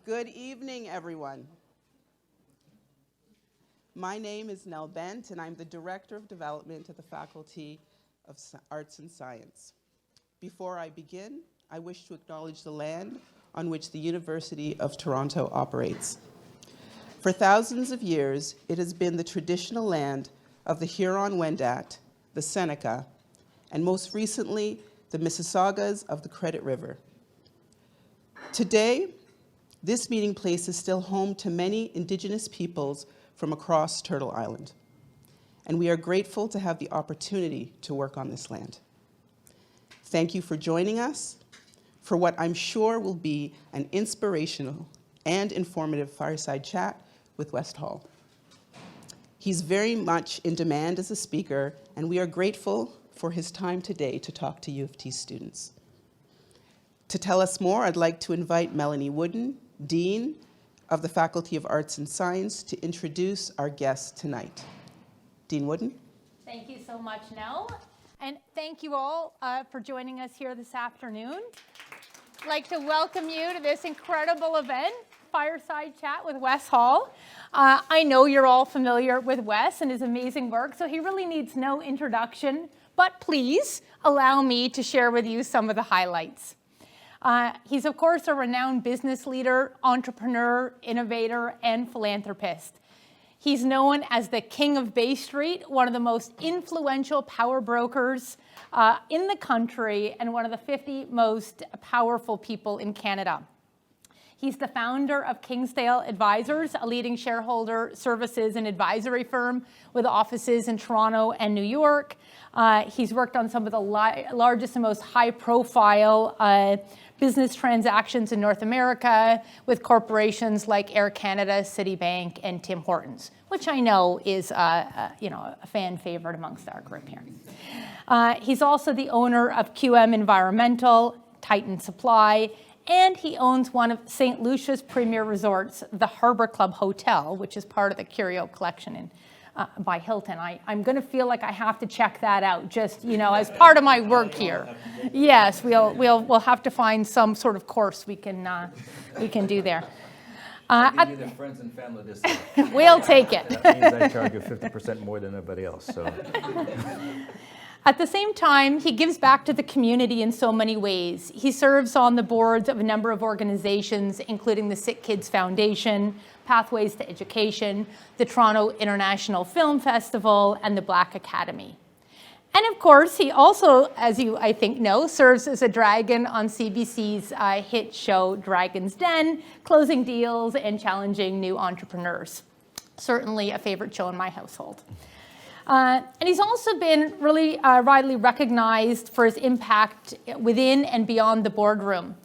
Good evening, everyone. My name is Nell Bent, and I'm the Director of Development at the Faculty of Arts and Science. Before I begin, I wish to acknowledge the land on which the University of Toronto operates. For thousands of years, it has been the traditional land of the Huron-Wendat, the Seneca, and most recently, the Mississaugas of the Credit River. Today, this meeting place is still home to many Indigenous peoples from across Turtle Island, and we are grateful to have the opportunity to work on this land. Thank you for joining us for what I'm sure will be an inspirational and informative fireside chat with Wes Hall. He's very much in demand as a speaker, and we are grateful for his time today to talk to U of T students. To tell us more, I'd like to invite Melanie Woodin, Dean of the Faculty of Arts and Science, to introduce our guest tonight. Dean Woodin. Thank you so much, Nell. And thank you all for joining us here this afternoon. I'd like to welcome you to this incredible event, Fireside Chat with Wes Hall. I know you're all familiar with Wes and his amazing work, so he really needs no introduction, but please allow me to share with you some of the highlights. He's, of course, a renowned business leader, entrepreneur, innovator, and philanthropist. He's known as the King of Bay Street, one of the most influential power brokers in the country, and one of the 50 most powerful people in Canada. He's the founder of Kingsdale Advisors, a leading shareholder services and advisory firm with offices in Toronto and New York. He's worked on some of the largest and most high-profile business transactions in North America with corporations like Air Canada, Citibank, and Tim Hortons, which I know is a fan favorite amongst our group here. He's also the owner of QM Environmental, Titan Supply, and he owns one of St. Lucia's premier resorts, the Harbor Club Hotel, which is part of the Curio Collection by Hilton. I'm going to feel like I have to check that out, just as part of my work here. Yes, we'll have to find some sort of course we can do there. I'll give you the friends and family discount. We'll take it. That means I charge you 50% more than everybody else. So. At the same time, he gives back to the community in so many ways. He serves on the boards of a number of organizations, including the Sick Kids Foundation, Pathways to Education, the Toronto International Film Festival, and the Black Academy. And of course, he also, as you, I think, know, serves as a dragon on CBC's hit show Dragon's Den, closing deals and challenging new entrepreneurs. Certainly a favorite show in my household. And he's also been really widely recognized for his impact within and beyond the boardroom.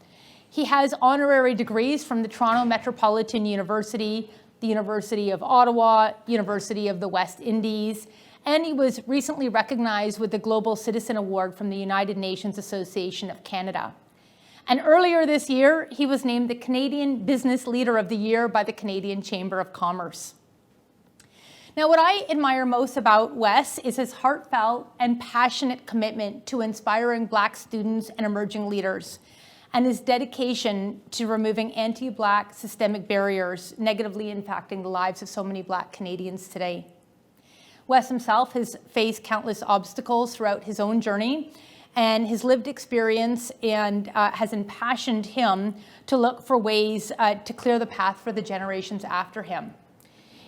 He has honorary degrees from the Toronto Metropolitan University, the University of Ottawa, University of the West Indies, and he was recently recognized with the Global Citizen Award from the United Nations Association of Canada. And earlier this year, he was named the Canadian Business Leader of the Year by the Canadian Chamber of Commerce. Now, what I admire most about Wes is his heartfelt and passionate commitment to inspiring Black students and emerging leaders, and his dedication to removing anti-Black systemic barriers negatively impacting the lives of so many Black Canadians today. Wes himself has faced countless obstacles throughout his own journey, and his lived experience has impassioned him to look for ways to clear the path for the generations after him.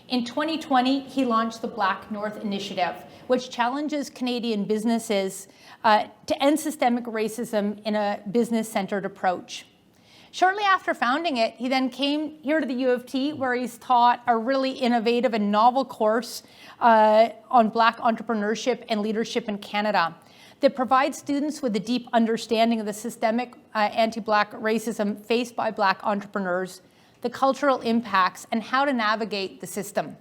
In 2020, he launched the Black North Initiative, which challenges Canadian businesses to end systemic racism in a business-centered approach. Shortly after founding it, he then came here to the U of T, where he's taught a really innovative and novel course on Black entrepreneurship and leadership in Canada that provides students with a deep understanding of the systemic anti-Black racism faced by Black entrepreneurs, the cultural impacts, and how to navigate the system.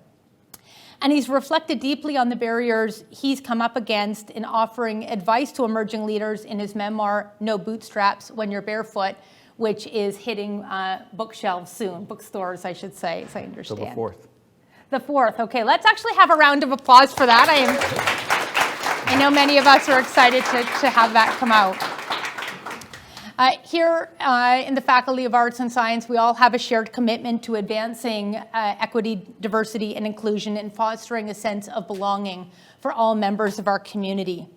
And he's reflected deeply on the barriers he's come up against in offering advice to emerging leaders in his memoir, No Bootstraps When You're Barefoot, which is hitting bookshelves soon, bookstores, I should say, as I understand. So the 4th. The 4th, okay. Let's actually have a round of applause for that. I know many of us are excited to have that come out. Here in the Faculty of Arts and Science, we all have a shared commitment to advancing equity, diversity, and inclusion and fostering a sense of belonging for all members of our community.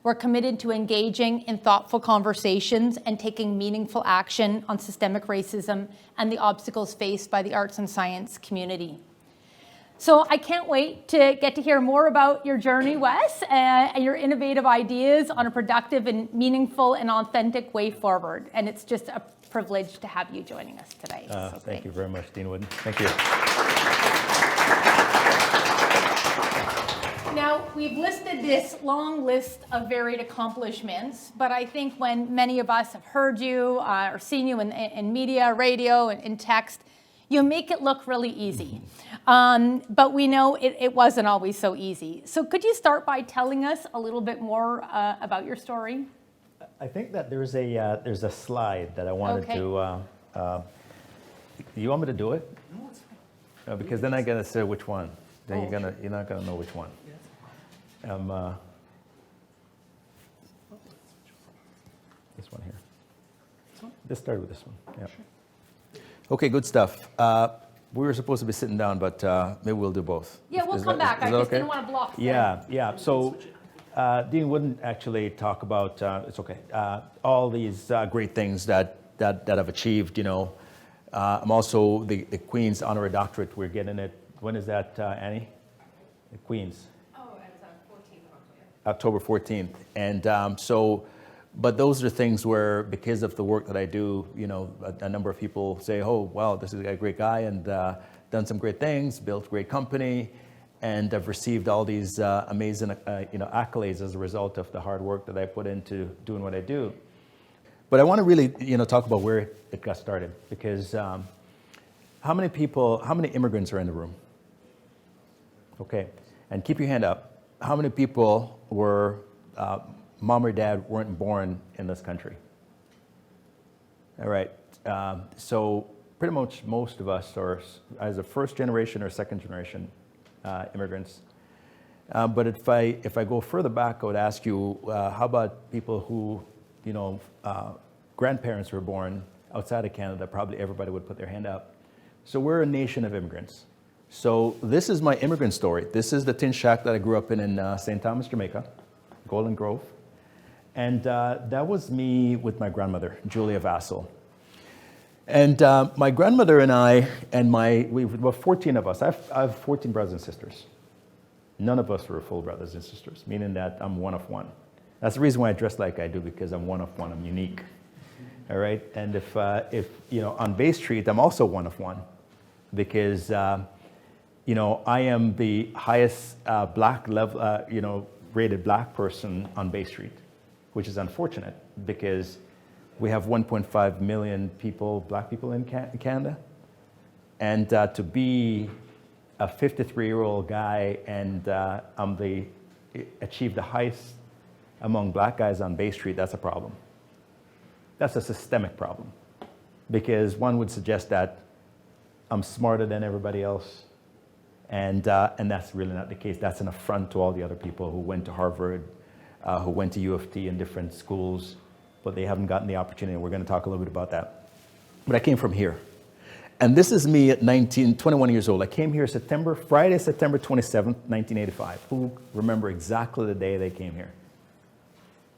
We're committed to engaging in thoughtful conversations and taking meaningful action on systemic racism and the obstacles faced by the arts and science community. So I can't wait to get to hear more about your journey, Wes, and your innovative ideas on a productive and meaningful and authentic way forward. And it's just a privilege to have you joining us today. So Thank you very much, Dean Woodin. Thank you. Now, we've listed this long list of varied accomplishments, but I think when many of us have heard you or seen you in media, radio, and in text, you make it look really easy. But we know it wasn't always so easy. So could you start by telling us a little bit more about your story? I think that there's a slide that I wanted to. You want me to do it? No, it's fine. Because then I gotta say which one. Then Oh, you're not gonna know which one. This one here. Let's start with this one. Yeah. Okay, good stuff. We were supposed to be sitting down, but maybe we'll do both. Yeah, we'll come back. I just didn't want to block. Yeah. So Dean wouldn't actually talk about, it's okay, all these great things that I've achieved, you know. I'm also the Queen's Honorary Doctorate. We're getting it, when is that, Annie? The Queen's. Oh, it's 14th October 14th. And but those are things where, because of the work that I do, you know, a number of people say, oh, wow, this is a great guy and done some great things, built a great company, and I've received all these amazing, accolades as a result of the hard work that I put into doing what I do. But I want to really, talk about where it got started, because how many immigrants are in the room? Okay, and keep your hand up. How many people were mom or dad weren't born in this country? All right, so pretty much most of us are either first generation or second generation immigrants. But if I go further back, I would ask you, how about people who, grandparents were born outside of Canada? Probably everybody would put their hand up. So we're a nation of immigrants. So this is my immigrant story. This is the tin shack that I grew up in St. Thomas, Jamaica, Golden Grove. And that was me with my grandmother, Julia Vassal. And my grandmother and I, and we were 14 of us. I have 14 brothers and sisters. None of us were full brothers and sisters, meaning that I'm one of one. That's the reason why I dress like I do, because I'm one of one, I'm unique. All right, and if on Bay Street, I'm also one of one, because I am the highest black level, rated black person on Bay Street, which is unfortunate because we have 1.5 million black people in Canada. And to be a 53-year-old guy and achieve the highest among black guys on Bay Street, that's a problem. That's a systemic problem, because one would suggest that I'm smarter than everybody else. And that's really not the case. That's an affront to all the other people who went to Harvard, who went to U of T and different schools, but they haven't gotten the opportunity. We're going to talk a little bit about that. But I came from here. And this is me at 21 years old. I came here Friday, September 27th, 1985. Who remember exactly the day they came here?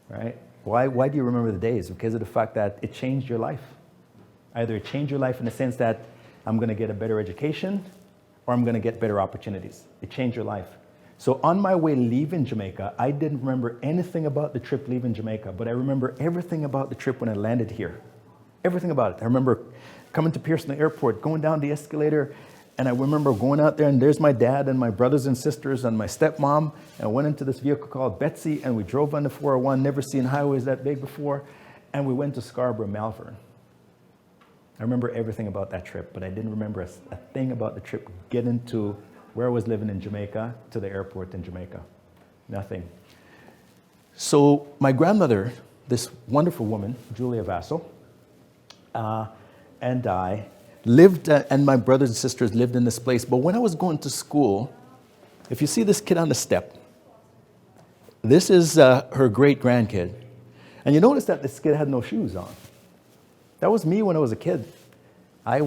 Right? Why do you remember the days? Because of the fact that it changed your life. Either it changed your life in the sense that I'm going to get a better education, or I'm going to get better opportunities. It changed your life. So on my way leaving Jamaica, I didn't remember anything about the trip leaving Jamaica, but I remember everything about the trip when I landed here. Everything about it. I remember coming to Pearson Airport, going down the escalator, and I remember going out there, and there's my dad and my brothers and sisters and my stepmom, and I went into this vehicle called Betsy, and we drove on the 401, never seen highways that big before, and we went to Scarborough, Malvern. I remember everything about that trip, but I didn't remember a thing about the trip getting to where I was living in Jamaica to the airport in Jamaica. Nothing. So my grandmother, this wonderful woman, Julia Vassal, and I lived, and my brothers and sisters lived in this place. But when I was going to school, if you see this kid on the step, this is her great-grandkid. And you notice that this kid had no shoes on. That was me when I was a kid. I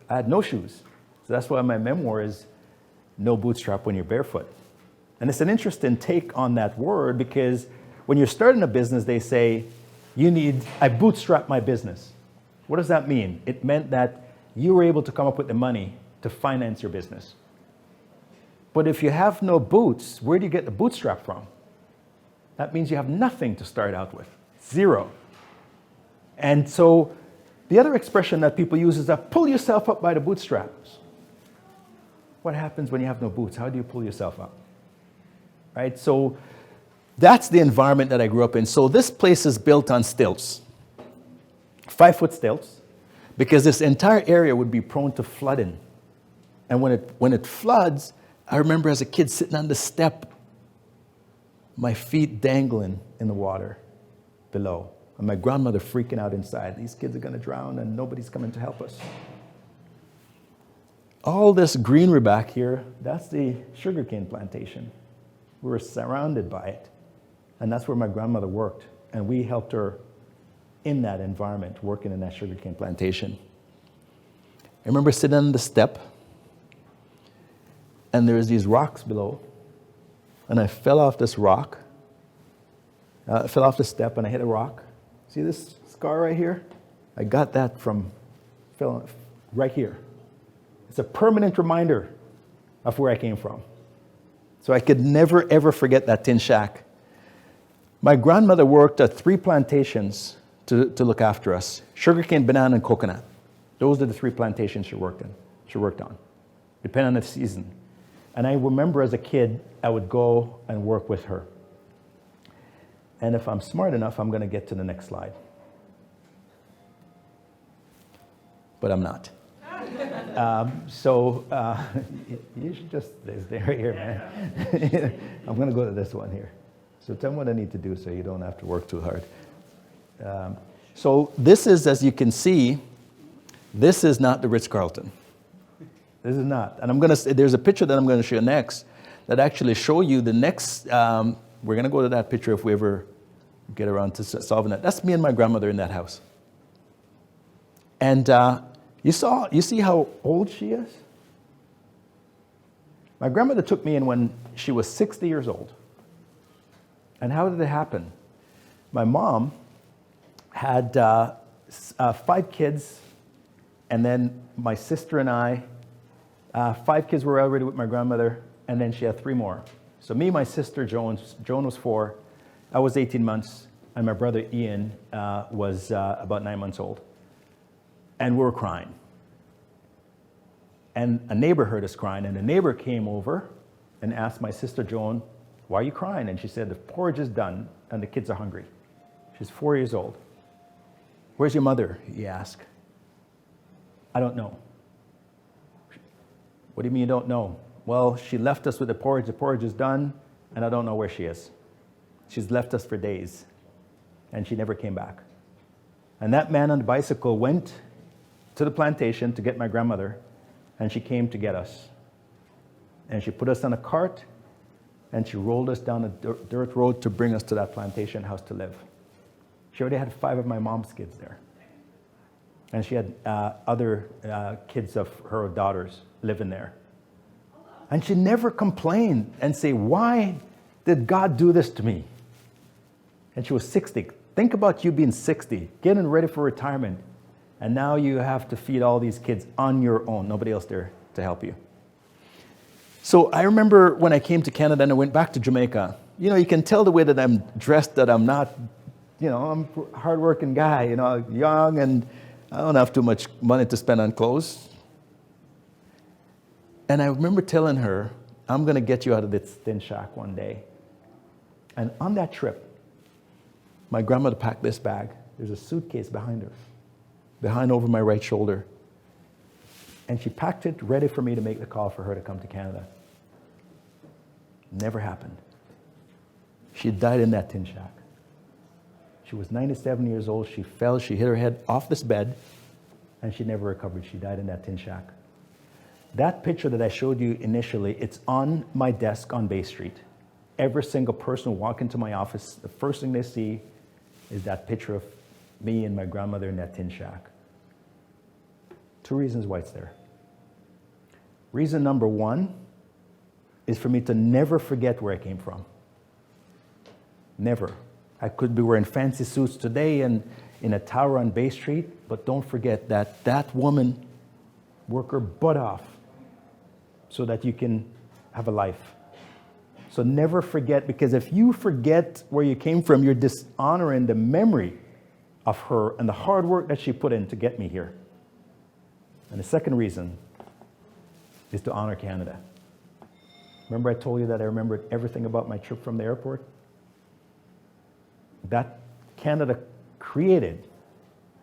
had no shoes. So that's why my memoir is No Bootstrap When You're Barefoot. And it's an interesting take on that word because when you're starting a business, they say, I bootstrap my business. What does that mean? It meant that you were able to come up with the money to finance your business. But if you have no boots, where do you get the bootstrap from? That means you have nothing to start out with, zero. And so the other expression that people use is that pull yourself up by the bootstraps. What happens when you have no boots? How do you pull yourself up? Right? So that's the environment that I grew up in. So this place is built on stilts, 5-foot stilts, because this entire area would be prone to flooding. And when it floods, I remember as a kid sitting on the step, my feet dangling in the water below. And my grandmother freaking out inside. These kids are going to drown and nobody's coming to help us. All this greenery back here, that's the sugarcane plantation. We were surrounded by it. And that's where my grandmother worked. And we helped her in that environment, working in that sugarcane plantation. I remember sitting on the step, and there's these rocks below. And I fell off this rock. I fell off the step and I hit a rock. See this scar right here? I got that from right here. It's a permanent reminder of where I came from. So I could never, ever forget that tin shack. My grandmother worked at 3 plantations to look after us. Sugarcane, banana, and coconut. Those are the 3 plantations she worked on, depending on the season. And I remember as a kid, I would go and work with her. And if I'm smart enough, I'm going to get to the next slide. But I'm not. You should just stay right here, man. I'm going to go to this one here. So tell me what I need to do so you don't have to work too hard. So this is, as you can see, this is not the Ritz-Carlton. This is not. And there's a picture that I'm going to show you next that actually show you the next, we're going to go to that picture if we ever get around to solving that. That's me and my grandmother in that house. And you see how old she is? My grandmother took me in when she was 60 years old. And how did it happen? My mom had 5 kids, and then my sister and I, 5 kids were already with my grandmother, and then she had 3 more. So me, my sister, Joan was 4, I was 18 months, and my brother Ian was about 9 months old. And we were crying. And a neighbor heard us crying, and the neighbor came over and asked my sister Joan, "Why are you crying?" And she said, "The porridge is done, and the kids are hungry." She's 4 years old. "Where's your mother?" he asked. "I don't know." "What do you mean you don't know?" "Well, she left us with the porridge is done, and I don't know where she is. She's left us for days, and she never came back." And that man on the bicycle went to the plantation to get my grandmother, and she came to get us. And she put us on a cart, and she rolled us down a dirt road to bring us to that plantation house to live. She already had 5 of my mom's kids there. And she had other kids of her daughters living there. And she never complained and say, "Why did God do this to me?" And she was 60. Think about you being 60, getting ready for retirement, and now you have to feed all these kids on your own. Nobody else there to help you. So I remember when I came to Canada and I went back to Jamaica, you can tell the way that I'm dressed that I'm not, I'm a hardworking guy, young, and I don't have too much money to spend on clothes. And I remember telling her, "I'm going to get you out of this thin shack one day." And on that trip, my grandmother packed this bag. There's a suitcase behind her, behind over my right shoulder. And she packed it ready for me to make the call for her to come to Canada. Never happened. She died in that tin shack. She was 97 years old. She fell. She hit her head off this bed, and she never recovered. She died in that tin shack. That picture that I showed you initially, it's on my desk on Bay Street. Every single person who walks into my office, the first thing they see is that picture of me and my grandmother in that tin shack. 2 reasons why it's there. Reason number 1 is for me to never forget where I came from. Never. I could be wearing fancy suits today and in a tower on Bay Street, but don't forget that that woman worked her butt off so that you can have a life. So never forget, because if you forget where you came from, you're dishonoring the memory of her and the hard work that she put in to get me here. And the second reason is to honor Canada. Remember I told you that I remembered everything about my trip from the airport? That Canada created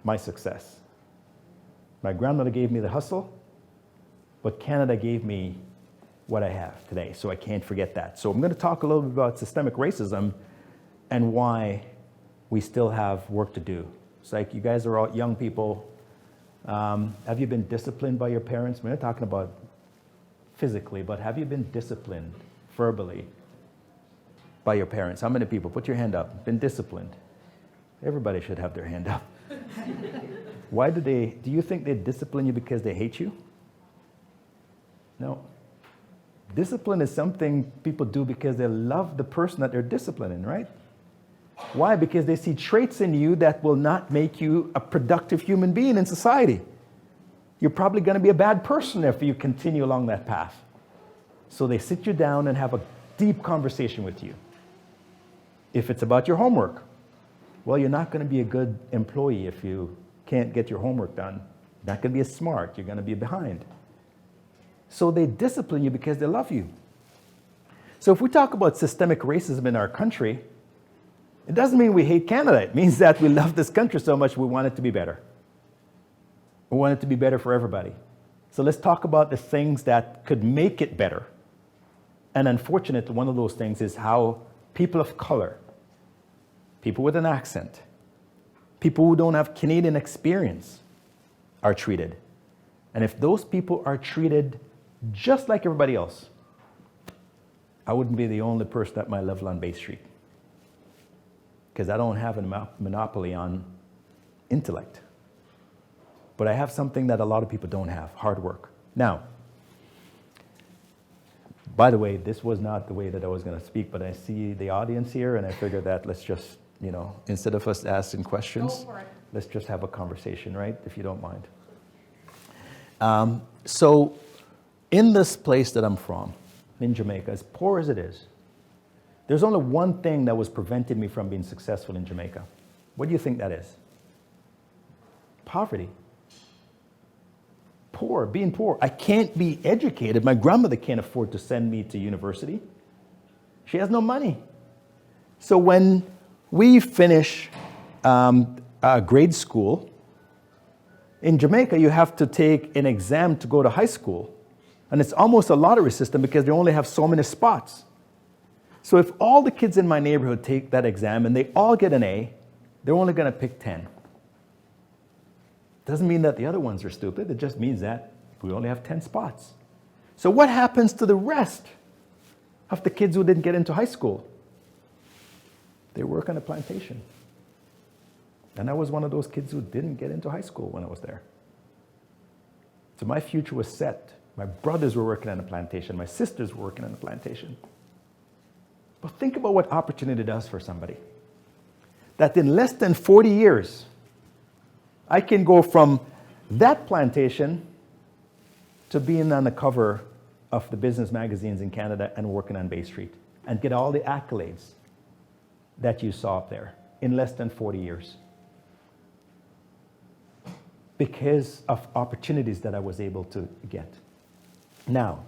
my success. My grandmother gave me the hustle, but Canada gave me what I have today, so I can't forget that. So I'm going to talk a little bit about systemic racism and why we still have work to do. It's like, you guys are all young people. Have you been disciplined by your parents? We're not talking about physically, but have you been disciplined verbally by your parents? How many people? Put your hand up. Been disciplined. Everybody should have their hand up. Why do you think they discipline you because they hate you? No. Discipline is something people do because they love the person that they're disciplining, right? Why? Because they see traits in you that will not make you a productive human being in society. You're probably going to be a bad person if you continue along that path. So they sit you down and have a deep conversation with you. If it's about your homework, well, you're not going to be a good employee if you can't get your homework done. You're not going to be as smart. You're going to be behind. So they discipline you because they love you. So if we talk about systemic racism in our country, it doesn't mean we hate Canada. It means that we love this country so much we want it to be better. We want it to be better for everybody. So let's talk about the things that could make it better. And unfortunately, one of those things is how people of color, people with an accent, people who don't have Canadian experience are treated. And if those people are treated just like everybody else, I wouldn't be the only person at my level on Bay Street, because I don't have a monopoly on intellect. But I have something that a lot of people don't have: hard work. Now, by the way, this was not the way that I was going to speak, but I see the audience here, and I figured that let's just, instead of us asking questions, let's just have a conversation, right? If you don't mind. So in this place that I'm from, in Jamaica, as poor as it is, there's only one thing that was preventing me from being successful in Jamaica. What do you think that is? Poverty. Poor, being poor. I can't be educated. My grandmother can't afford to send me to university. She has no money. So when we finish grade school, in Jamaica, you have to take an exam to go to high school. And it's almost a lottery system because they only have so many spots. So if all the kids in my neighborhood take that exam and they all get an A, they're only going to pick 10. Doesn't mean that the other ones are stupid. It just means that we only have 10 spots. So what happens to the rest of the kids who didn't get into high school? They work on a plantation. And I was one of those kids who didn't get into high school when I was there. So my future was set. My brothers were working on a plantation. My sisters were working on a plantation. But think about what opportunity does for somebody. That in less than 40 years, I can go from that plantation to being on the cover of the business magazines in Canada and working on Bay Street and get all the accolades that you saw up there in less than 40 years. Because of opportunities that I was able to get. Now,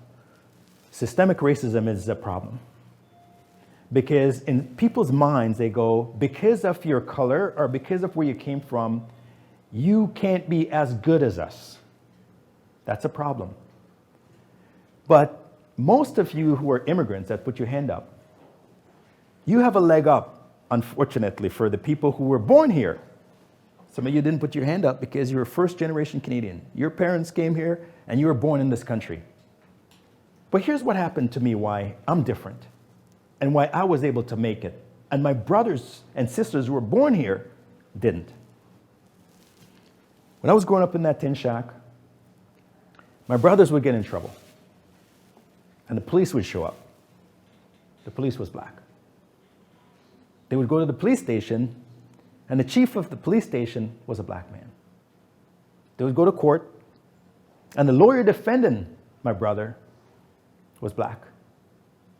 systemic racism is a problem. Because in people's minds, they go, because of your color or because of where you came from, you can't be as good as us. That's a problem. But most of you who are immigrants that put your hand up, you have a leg up, unfortunately, for the people who were born here. Some of you didn't put your hand up because you were first-generation Canadian. Your parents came here and you were born in this country. But here's what happened to me, why I'm different and why I was able to make it. And my brothers and sisters who were born here didn't. When I was growing up in that tin shack, my brothers would get in trouble. And the police would show up. The police was black. They would go to the police station, and the chief of the police station was a black man. They would go to court, and the lawyer defending my brother was black.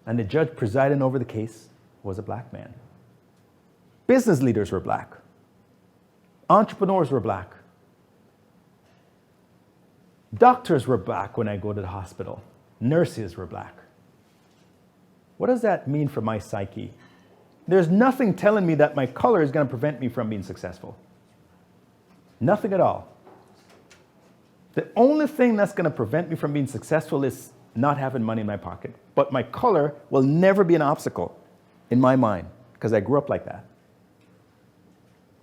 And the judge presiding over the case was a black man. Business leaders were black. Entrepreneurs were black. Doctors were black when I go to the hospital. Nurses were black. What does that mean for my psyche? There's nothing telling me that my color is going to prevent me from being successful. Nothing at all. The only thing that's going to prevent me from being successful is not having money in my pocket. But my color will never be an obstacle in my mind because I grew up like that.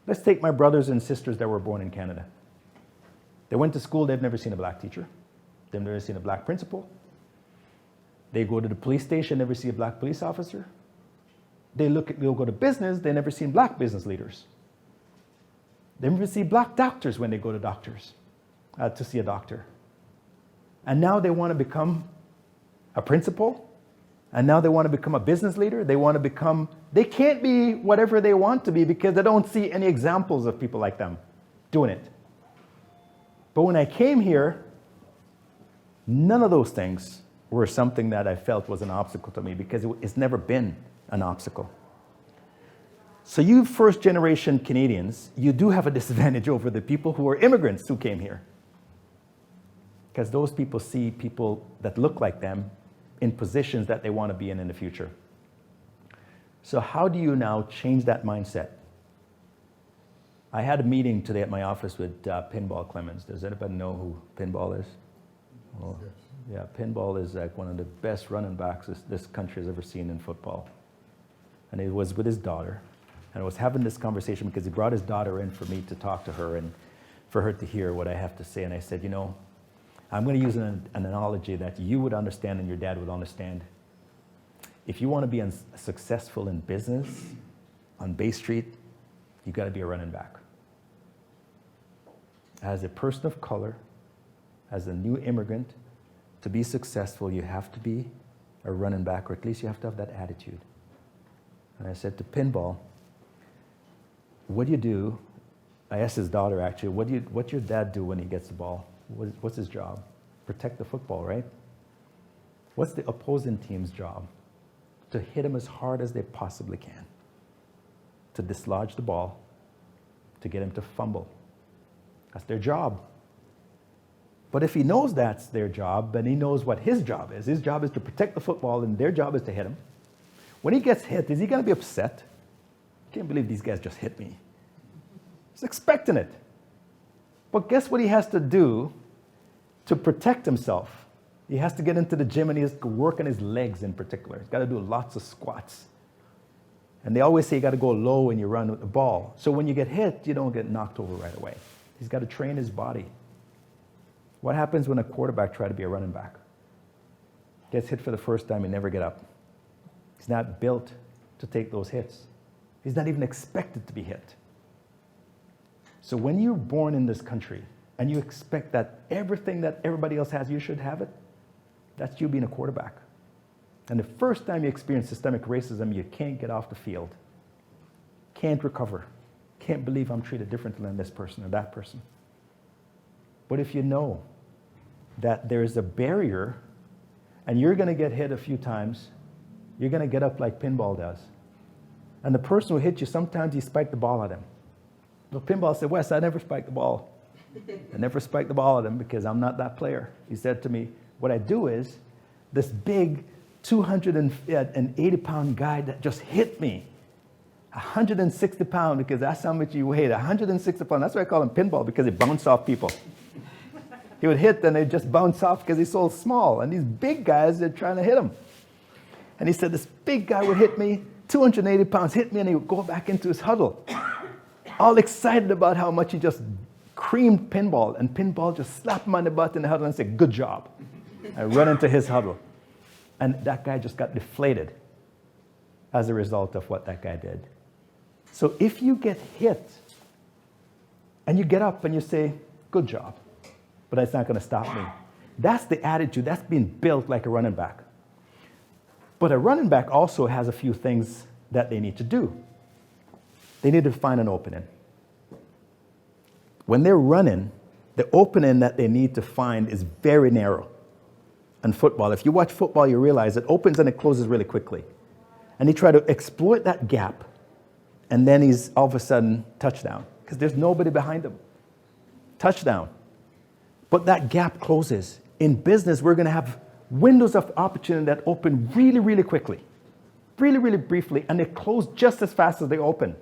Let's take my brothers and sisters that were born in Canada. They went to school, they've never seen a black teacher. They've never seen a black principal. They go to the police station, never see a black police officer. They'll go to business, they never seen black business leaders. They never see black doctors when they go to to see a doctor. And now they want to become a principal, and now they want to become a business leader. They can't be whatever they want to be because they don't see any examples of people like them doing it. But when I came here, none of those things were something that I felt was an obstacle to me because it's never been an obstacle. So you first-generation Canadians, you do have a disadvantage over the people who are immigrants who came here. Because those people see people that look like them in positions that they want to be in the future. So how do you now change that mindset? I had a meeting today at my office with Pinball Clemens. Does anybody know who Pinball is? Oh, yeah, Pinball is like one of the best running backs this country has ever seen in football. And he was with his daughter. And I was having this conversation because he brought his daughter in for me to talk to her and for her to hear what I have to say. And I said, I'm going to use an analogy that you would understand and your dad would understand. If you want to be successful in business on Bay Street, you got to be a running back. As a person of color, as a new immigrant, to be successful, you have to be a running back, or at least you have to have that attitude. And I said to Pinball, what do you do? I asked his daughter, actually, what's your dad do when he gets the ball? What's his job? Protect the football, right? What's the opposing team's job? To hit him as hard as they possibly can. To dislodge the ball, to get him to fumble. That's their job. But if he knows that's their job, then he knows what his job is. His job is to protect the football, and their job is to hit him. When he gets hit, is he going to be upset? I can't believe these guys just hit me. He's expecting it. But guess what he has to do to protect himself? He has to get into the gym and he has to work on his legs in particular. He's got to do lots of squats. And they always say you got to go low when you run with the ball. So when you get hit, you don't get knocked over right away. He's got to train his body. What happens when a quarterback tries to be a running back? Gets hit for the first time and never get up. He's not built to take those hits. He's not even expected to be hit. So when you're born in this country and you expect that everything that everybody else has, you should have it, that's you being a quarterback. And the first time you experience systemic racism, you can't get off the field. Can't recover. Can't believe I'm treated differently than this person or that person. But if you know that there's a barrier and you're going to get hit a few times, you're going to get up like Pinball does. And the person who hit you, sometimes you spike the ball at him. So Pinball said, Wes, I never spiked the ball. I never spiked the ball at him because I'm not that player. He said to me, what I do is this big 280-pound guy that just hit me, 160 pounds, because that's how much he weighed, 160 pounds. That's why I call him Pinball, because he bounced off people. He would hit and they'd just bounce off because he's so small. And these big guys, they're trying to hit him. And he said, this big guy would hit me, 280 pounds, hit me, and he would go back into his huddle, all excited about how much he just creamed Pinball. And Pinball just slapped him on the butt in the huddle and said, good job. I run into his huddle. And that guy just got deflated as a result of what that guy did. So if you get hit and you get up and you say, Good job. But that's not going to stop me. That's the attitude. That's being built like a running back. But a running back also has a few things that they need to do. They need to find an opening. When they're running, the opening that they need to find is very narrow. In football, if you watch football, you realize it opens and it closes really quickly. And they try to exploit that gap, and then he's all of a sudden touchdown, because there's nobody behind him. Touchdown. But that gap closes. In business, we're going to have windows of opportunity that open really, really quickly, really, really briefly, and they close just as fast as they open.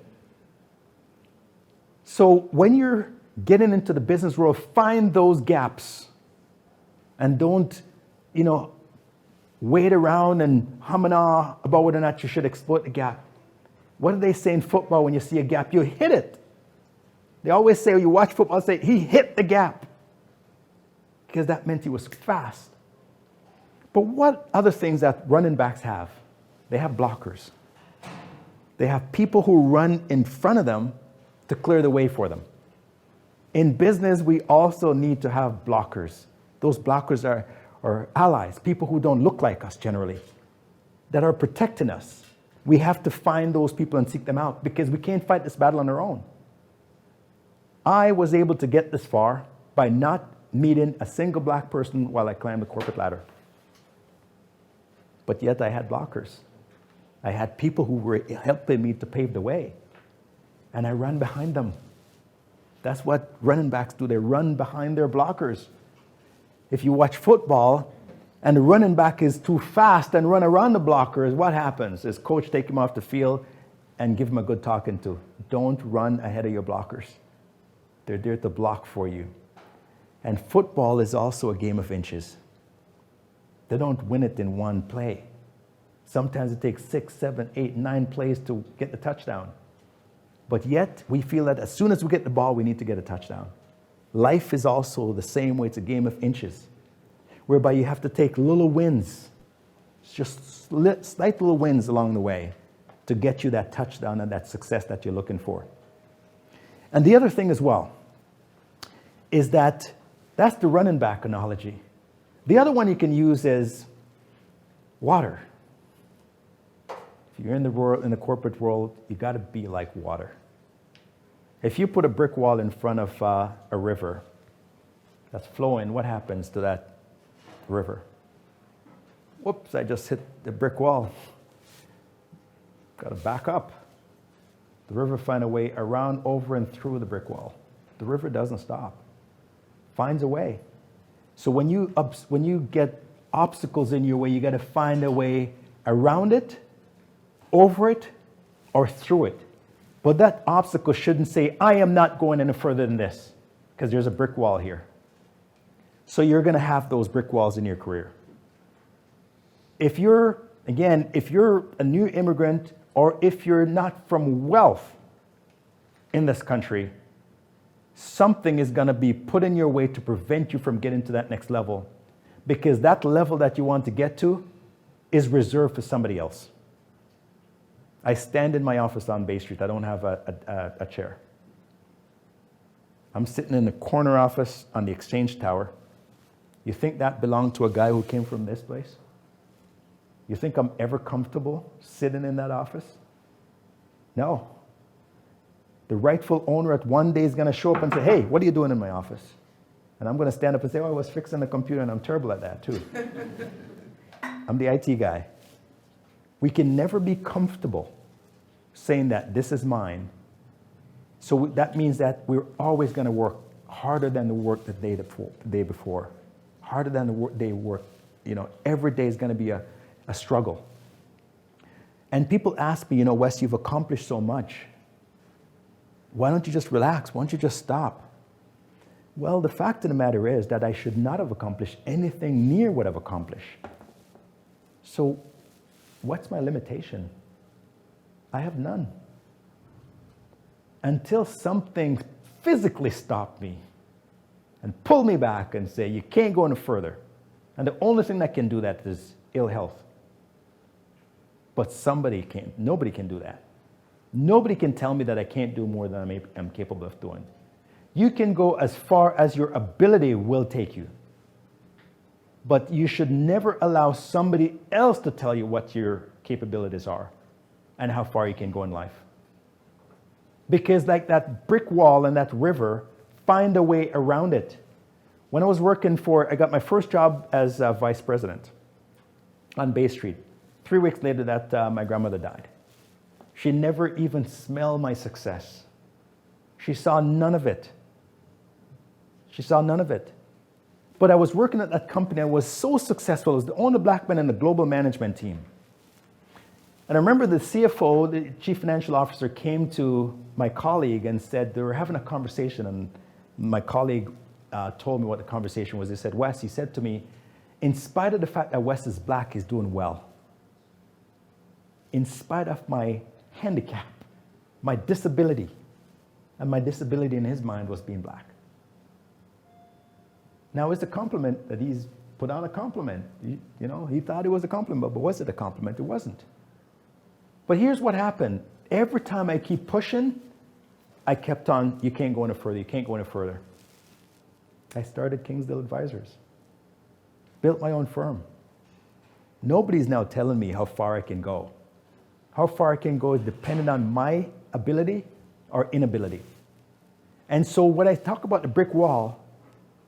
So when you're getting into the business world, find those gaps and don't, wait around and hum and ah about whether or not you should exploit the gap. What do they say in football when you see a gap? You hit it. They always say, when you watch football, say, he hit the gap. Because that meant he was fast. But what other things that running backs have? They have blockers. They have people who run in front of them to clear the way for them. In business, we also need to have blockers. Those blockers are allies, people who don't look like us generally, that are protecting us. We have to find those people and seek them out, because we can't fight this battle on our own. I was able to get this far by not meeting a single black person while I climbed the corporate ladder. But yet I had blockers. I had people who were helping me to pave the way. And I ran behind them. That's what running backs do. They run behind their blockers. If you watch football and the running back is too fast and run around the blockers, what happens? His coach take him off the field and give him a good talking to. Don't run ahead of your blockers. They're there to block for you. And football is also a game of inches. They don't win it in one play. Sometimes it takes 6, 7, 8, 9 plays to get the touchdown. But yet, we feel that as soon as we get the ball, we need to get a touchdown. Life is also the same way. It's a game of inches, whereby you have to take little wins, just slight little wins along the way to get you that touchdown and that success that you're looking for. And the other thing as well is that that's the running back analogy. The other one you can use is water. If you're in the corporate world, you got to be like water. If you put a brick wall in front of a river that's flowing, what happens to that river? Whoops, I just hit the brick wall. Got to back up. The river finds a way around, over, and through the brick wall. The river doesn't stop. Finds a way. So when you get obstacles in your way, you got to find a way around it, over it, or through it. But that obstacle shouldn't say, I am not going any further than this, because there's a brick wall here. So you're going to have those brick walls in your career. If you're a new immigrant, or if you're not from wealth in this country, something is going to be put in your way to prevent you from getting to that next level, because that level that you want to get to is reserved for somebody else. I stand in my office on Bay Street. I don't have a chair. I'm sitting in the corner office on the Exchange Tower. You think that belonged to a guy who came from this place? You think I'm ever comfortable sitting in that office? No. The rightful owner at one day is going to show up and say, hey, what are you doing in my office? And I'm going to stand up and say, oh, I was fixing the computer, and I'm terrible at that too. I'm the IT guy. We can never be comfortable saying that this is mine. So that means that we're always going to work harder than the work the day before, harder than the work they work. Every day is going to be a struggle. And people ask me, Wes, you've accomplished so much. Why don't you just relax? Why don't you just stop? Well, the fact of the matter is that I should not have accomplished anything near what I've accomplished. So what's my limitation? I have none. Until something physically stopped me and pulled me back and say, you can't go any further. And the only thing that can do that is ill health. But nobody can do that. Nobody can tell me that I can't do more than I'm capable of doing. You can go as far as your ability will take you. But you should never allow somebody else to tell you what your capabilities are and how far you can go in life. Because like that brick wall and that river, find a way around it. When I was working I got my first job as vice president on Bay Street. 3 weeks later that my grandmother died. She never even smelled my success. She saw none of it. She saw none of it. But I was working at that company. I was so successful. I was the only black man in the global management team. And I remember the CFO, the chief financial officer, came to my colleague and said, they were having a conversation, and my colleague told me what the conversation was. He said, Wes, he said to me, in spite of the fact that Wes is black, he's doing well. In spite of my handicap, my disability, and my disability in his mind was being black. Now, it's a compliment that he's put on a compliment. He thought it was a compliment, but was it a compliment? It wasn't. But here's what happened. Every time I keep pushing, I kept on, you can't go any further, you can't go any further. I started Kingsdale Advisors. Built my own firm. Nobody's now telling me how far I can go. How far I can go is dependent on my ability or inability. And so when I talk about the brick wall,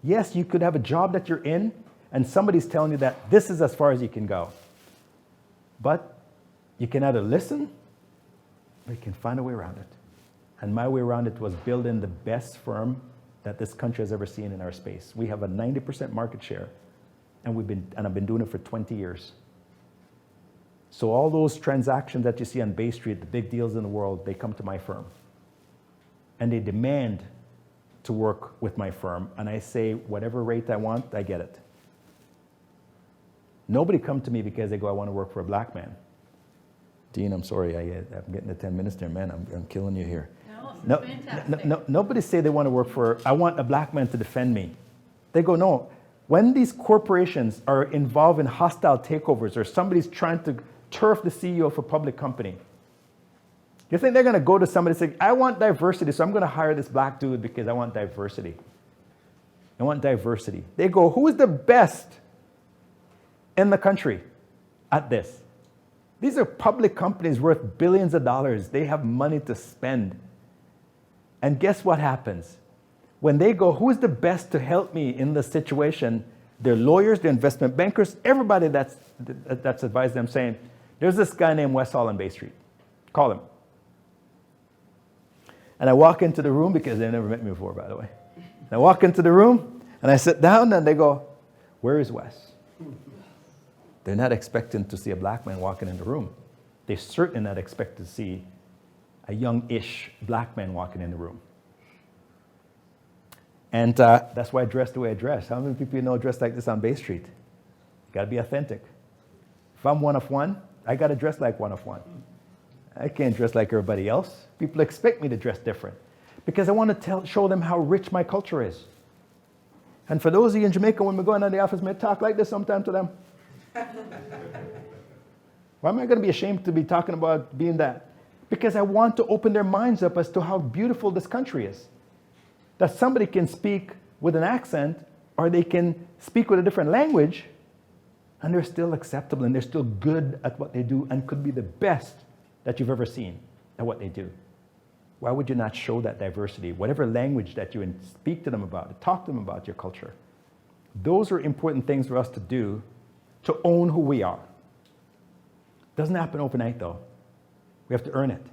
yes, you could have a job that you're in, and somebody's telling you that this is as far as you can go. But you can either listen, or you can find a way around it. And my way around it was building the best firm that this country has ever seen in our space. We have a 90% market share, and I've been doing it for 20 years. So all those transactions that you see on Bay Street, the big deals in the world, they come to my firm. And they demand to work with my firm, and I say whatever rate I want, I get it. Nobody come to me because they go, I want to work for a black man. Dean, I'm sorry, I'm getting to 10 minutes there, man. I'm killing you here. No, fantastic. Nobody say they want to work for, I want a black man to defend me. They go, no. When these corporations are involved in hostile takeovers or somebody's trying to turf the CEO of a public company, you think they're going to go to somebody and say, I want diversity, so I'm going to hire this black dude because I want diversity. I want diversity. They go, who is the best in the country at this? These are public companies worth billions of dollars. They have money to spend. And guess what happens? When they go, who is the best to help me in this situation? Their lawyers, their investment bankers, everybody that's advised them saying, there's this guy named Wes Hall on Bay Street. Call him. And I walk into the room, because they never met me before, by the way. And I walk into the room, and I sit down, and they go, where is Wes? They're not expecting to see a black man walking in the room. They're certainly not expecting to see a young-ish black man walking in the room. And that's why I dress the way I dress. How many people you know dress like this on Bay Street? You got to be authentic. If I'm one of one, I got to dress like one of one. I can't dress like everybody else. People expect me to dress different because I want to show them how rich my culture is. And for those of you in Jamaica, when we go into the office, may I talk like this sometime to them? Why am I going to be ashamed to be talking about being that? Because I want to open their minds up as to how beautiful this country is. That somebody can speak with an accent, or they can speak with a different language, and they're still acceptable, and they're still good at what they do, and could be the best that you've ever seen at what they do. Why would you not show that diversity? Whatever language that you speak to them about, talk to them about your culture. Those are important things for us to do to own who we are. Doesn't happen overnight, though. We have to earn it.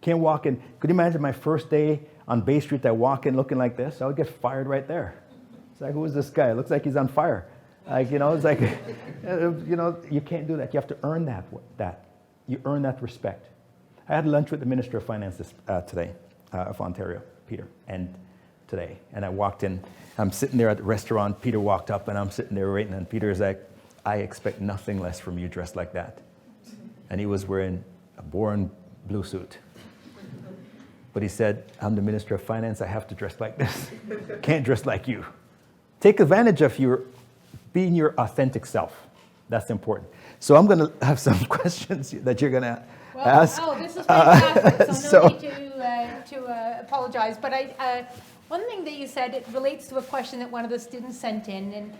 Can't walk in. Could you imagine my first day on Bay Street, I walk in looking like this? I would get fired right there. It's like, who is this guy? It looks like he's on fire. It's like, you can't do that. You have to earn that. You earn that respect. I had lunch with the Minister of Finance today, of Ontario, Peter, and today. And I walked in. I'm sitting there at the restaurant. Peter walked up, and I'm sitting there waiting. And Peter's like, I expect nothing less from you dressed like that. And he was wearing a boring blue suit. But he said, I'm the Minister of Finance. I have to dress like this. Can't dress like you. Take advantage of being your authentic self. That's important. So I'm going to have some questions that you're going to ask. Oh, this is fantastic. So no need to apologize. But I One thing that you said, it relates to a question that one of the students sent in,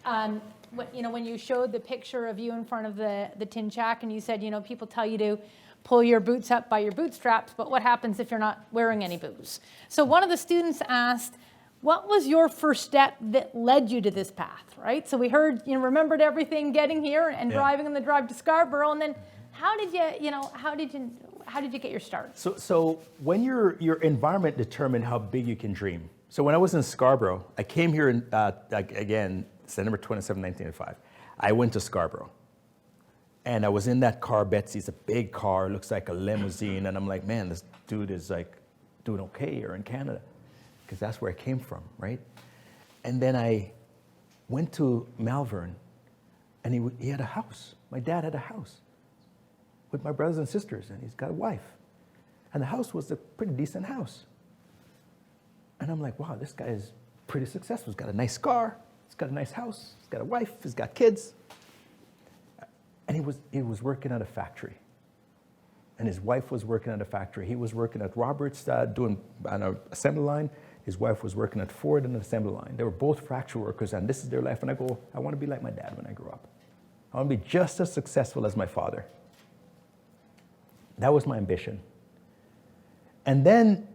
and when you showed the picture of you in front of the tin shack, and you said, people tell you to pull your boots up by your bootstraps, but what happens if you're not wearing any boots? So one of the students asked, what was your first step that led you to this path, right? So we heard, remembered everything getting here and driving on the drive to Scarborough, and then how did you get your start? So when your environment determines how big you can dream. So when I was in Scarborough, I came here in, again, September 27, 1985. I went to Scarborough. And I was in that car, Betsy's a big car, looks like a limousine. And I'm like, man, this dude is like doing okay here in Canada. Because that's where I came from, right? And then I went to Malvern, and he had a house. My dad had a house with my brothers and sisters, and he's got a wife. And the house was a pretty decent house. And I'm like, wow, this guy is pretty successful. He's got a nice car, he's got a nice house, he's got a wife, he's got kids. And he was working at a factory. And his wife was working at a factory. He was working at Roberts doing on an assembly line. His wife was working at Ford on an assembly line. They were both factory workers, and this is their life. And I go, I want to be like my dad when I grow up. I want to be just as successful as my father. That was my ambition. And then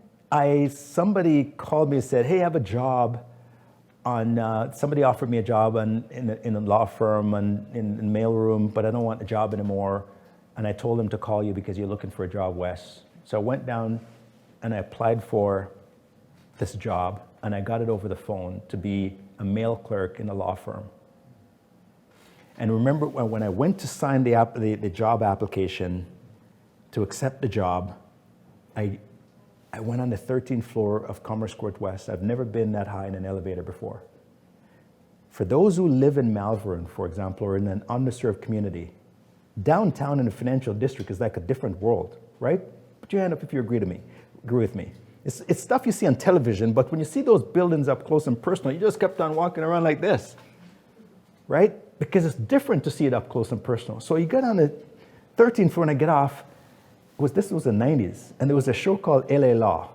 somebody called me and said, hey, I have a job somebody offered me a job in a law firm and in the mailroom, but I don't want the job anymore. And I told him to call you because you're looking for a job, Wes. So I went down and I applied for this job, and I got it over the phone to be a mail clerk in a law firm. And remember when I went to sign the job application to accept the job, I went on the 13th floor of Commerce Court West. I've never been that high in an elevator before. For those who live in Malvern, for example, or in an underserved community, downtown in the financial district is like a different world, right? Put your hand up if you agree with me. It's stuff you see on television, but when you see those buildings up close and personal, you just kept on walking around like this, right? Because it's different to see it up close and personal. So you get on the 13th floor and I get off. This was the 90s, and there was a show called LA Law.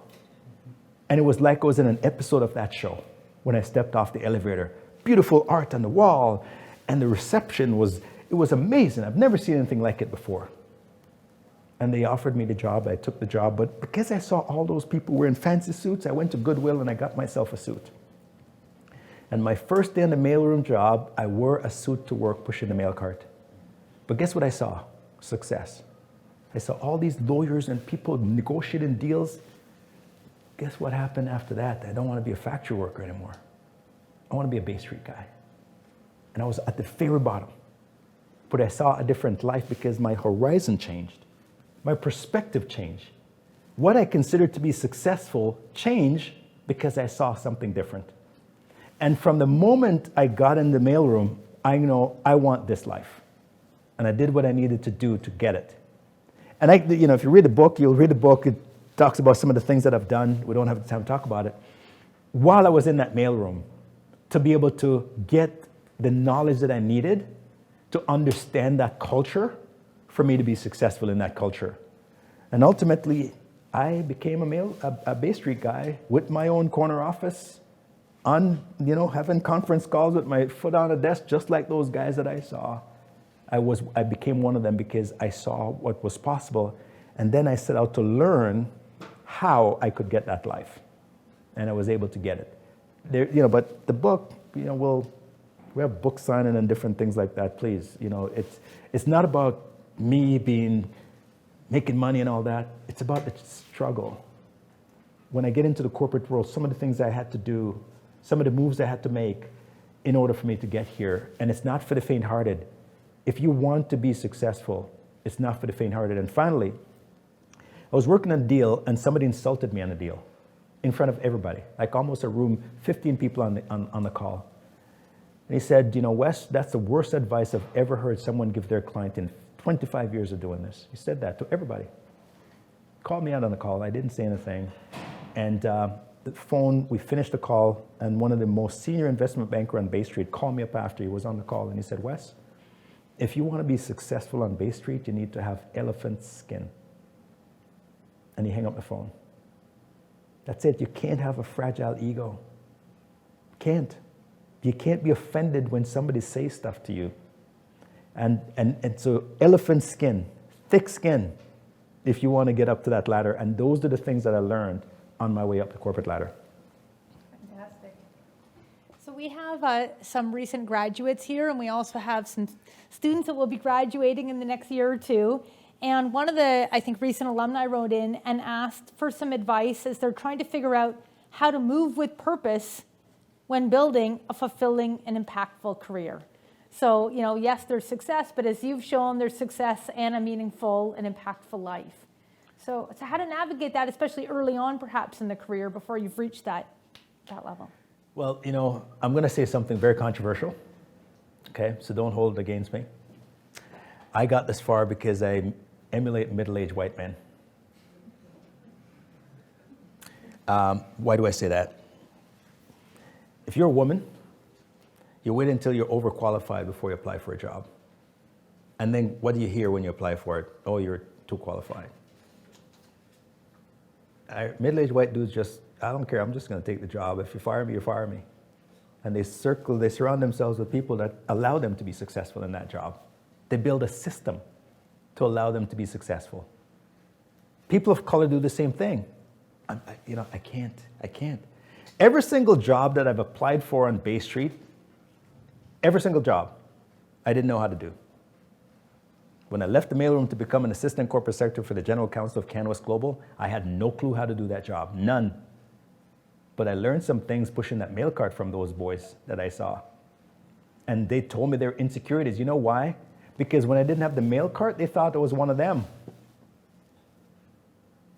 And it was like I was in an episode of that show when I stepped off the elevator. Beautiful art on the wall, and the reception was amazing. I've never seen anything like it before. And they offered me the job. I took the job, but because I saw all those people wearing fancy suits, I went to Goodwill and I got myself a suit. And my first day in the mailroom job, I wore a suit to work pushing the mail cart. But guess what I saw? Success. I saw all these lawyers and people negotiating deals. Guess what happened after that? I don't want to be a factory worker anymore. I want to be a Bay Street guy. And I was at the very bottom. But I saw a different life because my horizon changed. My perspective changed. What I considered to be successful changed because I saw something different. And from the moment I got in the mailroom, I know I want this life. And I did what I needed to do to get it. And if you read the book, you'll read the book. It talks about some of the things that I've done. We don't have the time to talk about it. While I was in that mailroom, to be able to get the knowledge that I needed to understand that culture, for me to be successful in that culture. And ultimately, I became a Bay Street guy with my own corner office, having conference calls with my foot on a desk, just like those guys that I saw. I became one of them because I saw what was possible, and then I set out to learn how I could get that life, and I was able to get it. But the book, we have book signing and different things like that. Please, it's not about me making money and all that. It's about the struggle. When I get into the corporate world, some of the things I had to do, some of the moves I had to make in order for me to get here, and it's not for the faint-hearted. If you want to be successful, it's not for the faint-hearted. And finally, I was working on a deal, and somebody insulted me on the deal in front of everybody, like almost a room, 15 people on the call. And he said, Wes, that's the worst advice I've ever heard someone give their client in 25 years of doing this. He said that to everybody. Called me out on the call. I didn't say anything. And the phone, we finished the call, and one of the most senior investment banker on Bay Street called me up after he was on the call, and he said, Wes, if you want to be successful on Bay Street, you need to have elephant skin. And he hung up the phone. That's it. You can't have a fragile ego. Can't. You can't be offended when somebody says stuff to you. And so elephant skin, thick skin, if you want to get up to that ladder. And those are the things that I learned on my way up the corporate ladder. Fantastic. So we have some recent graduates here, and we also have some students that will be graduating in the next year or two. And one of the, I think, recent alumni wrote in and asked for some advice as they're trying to figure out how to move with purpose when building a fulfilling and impactful career. So, yes, there's success, but as you've shown, there's success and a meaningful and impactful life. So how to navigate that, especially early on, perhaps, in the career before you've reached that level? Well, I'm going to say something very controversial, okay? So don't hold it against me. I got this far because I emulate middle-aged white men. Why do I say that? If you're a woman, you wait until you're overqualified before you apply for a job. And then what do you hear when you apply for it? Oh, you're too qualified. Middle-aged white dudes just, I don't care, I'm just going to take the job. If you fire me, you fire me. And they surround themselves with people that allow them to be successful in that job. They build a system to allow them to be successful. People of color do the same thing. I can't. Every single job that I've applied for on Bay Street, every single job, I didn't know how to do. When I left the mailroom to become an assistant corporate secretary for the general counsel of CanWest Global, I had no clue how to do that job, none. But I learned some things pushing that mail cart from those boys that I saw. And they told me their insecurities. You know why? Because when I didn't have the mail cart, they thought I was one of them.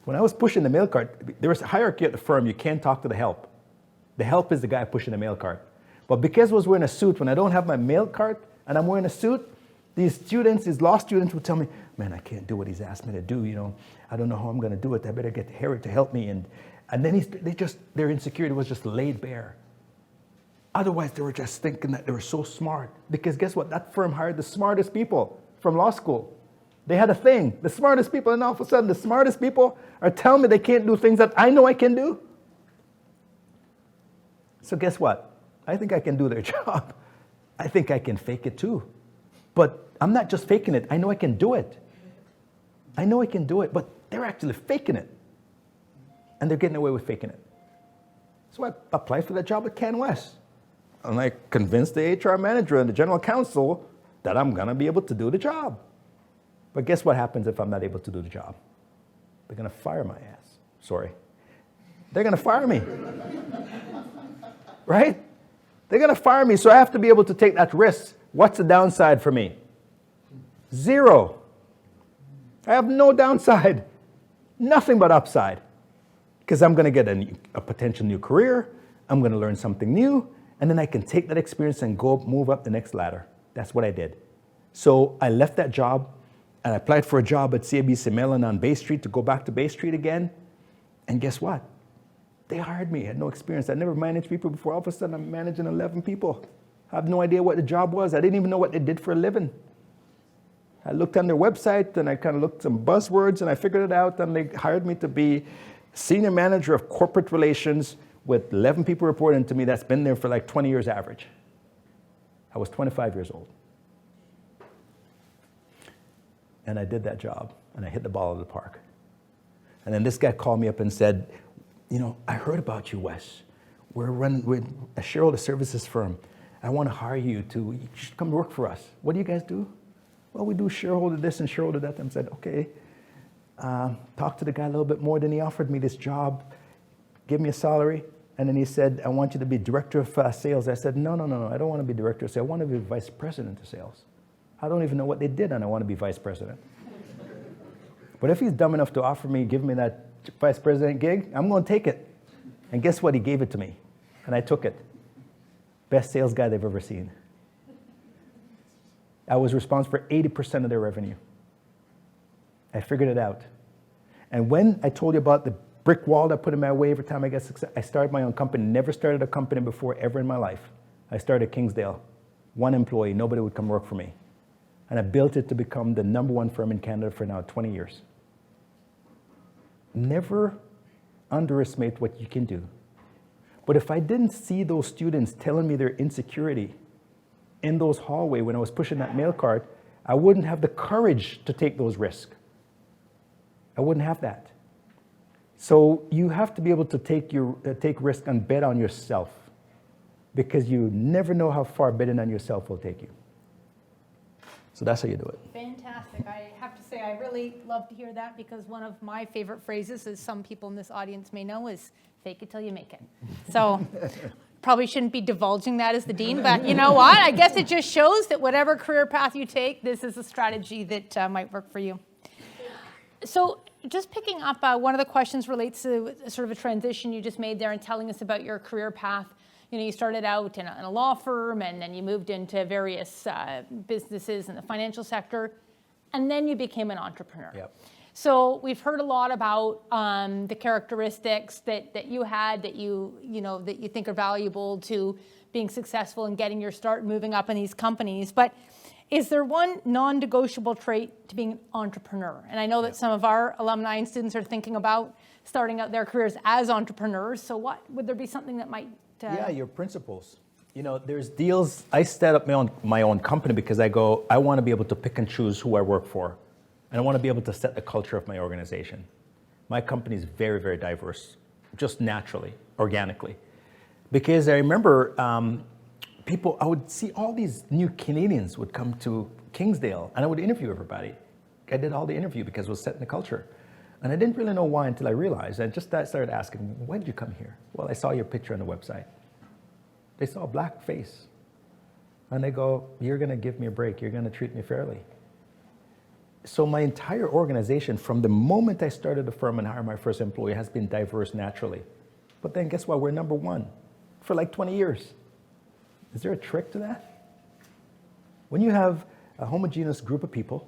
When I was pushing the mail cart, there was a hierarchy at the firm. You can't talk to the help. The help is the guy pushing the mail cart. But because I was wearing a suit, when I don't have my mail cart and I'm wearing a suit, these law students would tell me, man, I can't do what he's asked me to do. I don't know how I'm going to do it. I better get Harry to help me. And then their insecurity was just laid bare. Otherwise, they were just thinking that they were so smart. Because guess what? That firm hired the smartest people from law school. They had a thing, the smartest people, and all of a sudden the smartest people are telling me they can't do things that I know I can do. So guess what? I think I can do their job. I think I can fake it too. But I'm not just faking it. I know I can do it. I know I can do it, but they're actually faking it. And they're getting away with faking it. So I applied for that job at CanWest. And I convinced the HR manager and the general counsel that I'm going to be able to do the job. But guess what happens if I'm not able to do the job? They're going to fire my ass. Sorry. They're going to fire me. Right? They're going to fire me, so I have to be able to take that risk. What's the downside for me? Zero. I have no downside. Nothing but upside. Because I'm going to get a potential new career. I'm going to learn something new. And then I can take that experience and move up the next ladder. That's what I did. So I left that job and I applied for a job at CIBC Mellon on Bay Street to go back to Bay Street again. And guess what? They hired me. I had no experience. I never managed people before. All of a sudden, I'm managing 11 people. I have no idea what the job was. I didn't even know what they did for a living. I looked on their website and I kind of looked at some buzzwords and I figured it out. And they hired me to be senior manager of corporate relations with 11 people reporting to me that's been there for like 20 years average. I was 25 years old. And I did that job and I hit the ball out of the park. And then this guy called me up and said, I heard about you, Wes. We're a shareholder services firm. I want to hire you to come work for us. What do you guys do? Well, we do shareholder this and shareholder that. And I said, okay. Talked to the guy a little bit more. Then he offered me this job, gave me a salary. And then he said, I want you to be director of sales. I said, no. I don't want to be director of sales. I want to be vice president of sales. I don't even know what they did, and I want to be vice president. But if he's dumb enough to give me that vice president gig, I'm going to take it. And guess what? He gave it to me. And I took it. Best sales guy they've ever seen. I was responsible for 80% of their revenue. I figured it out. And when I told you about the brick wall that I put in my way every time I get success, I started my own company. Never started a company before ever in my life. I started Kingsdale. 1 employee. Nobody would come work for me. And I built it to become the #1 firm in Canada for now 20 years. Never underestimate what you can do. But if I didn't see those students telling me their insecurity in those hallways when I was pushing that mail cart, I wouldn't have the courage to take those risks. I wouldn't have that. So you have to be able to take risk and bet on yourself, because you never know how far betting on yourself will take you. So that's how you do it. Fantastic. I have to say, I really love to hear that, because one of my favorite phrases, as some people in this audience may know, is fake it till you make it. So probably shouldn't be divulging that as the dean, but you know what? I guess it just shows that whatever career path you take, this is a strategy that might work for you. So just picking up, one of the questions relates to sort of a transition you just made there and telling us about your career path. You know, you started out in a law firm, and then you moved into various businesses in the financial sector, and then you became an entrepreneur. Yep. So we've heard a lot about the characteristics that you had, that you think are valuable to being successful and getting your start moving up in these companies. But is there one non-negotiable trait to being an entrepreneur? And I know that some of our alumni and students are thinking about starting out their careers as entrepreneurs. So what would there be something that might? Yeah, your principles. You know, there's deals. I set up my own company because I want to be able to pick and choose who I work for. And I want to be able to set the culture of my organization. My company is very, very diverse, just naturally, organically. Because I remember I would see all these new Canadians would come to Kingsdale, and I would interview everybody. I did all the interview because it was setting the culture. And I didn't really know why until I realized. I just started asking, why did you come here? Well, I saw your picture on the website. They saw a black face. And they go, you're going to give me a break. You're going to treat me fairly. So my entire organization, from the moment I started the firm and hired my first employee, has been diverse naturally. But then guess what? We're number one for like 20 years. Is there a trick to that? When you have a homogeneous group of people,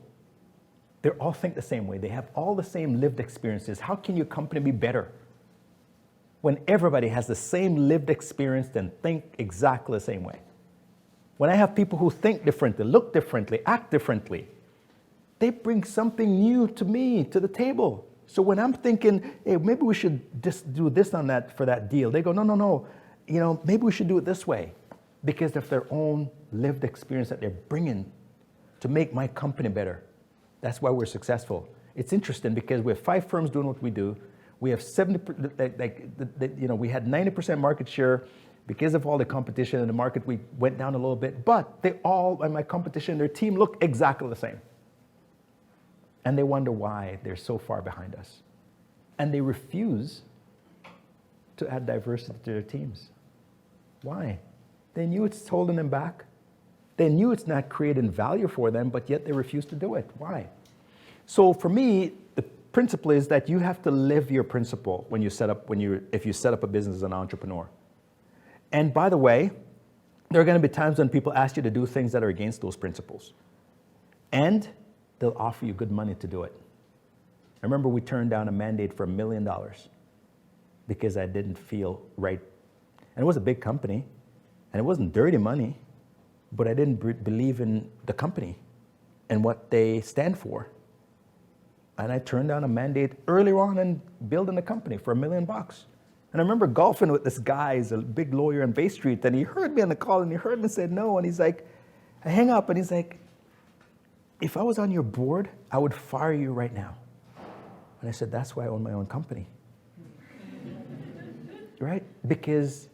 they all think the same way. They have all the same lived experiences. How can your company be better when everybody has the same lived experience and think exactly the same way? When I have people who think differently, look differently, act differently, they bring something new to me, to the table. So when I'm thinking, hey, maybe we should just do this on that for that deal, they go, no. You know, maybe we should do it this way, because of their own lived experience that they're bringing to make my company better. That's why we're successful. It's interesting because we have 5 firms doing what we do. We have 70%, we had 90% market share. Because of all the competition in the market, we went down a little bit, but they all, and my competition, their team look exactly the same. And they wonder why they're so far behind us. And they refuse to add diversity to their teams. Why? They knew it's holding them back. They knew it's not creating value for them, but yet they refuse to do it. Why? So for me, the principle is that you have to live your principle if you set up a business as an entrepreneur. And by the way, there are going to be times when people ask you to do things that are against those principles. And they'll offer you good money to do it. I remember we turned down a mandate for $1 million because I didn't feel right. And it was a big company, and it wasn't dirty money, but I didn't believe in the company and what they stand for. And I turned down a mandate earlier on in building the company for $1 million. And I remember golfing with this guy, he's a big lawyer on Bay Street, and he heard me on the call, and he heard me say no, and he's like, I hang up, and he's like, if I was on your board, I would fire you right now. And I said, that's why I own my own company. Right? Because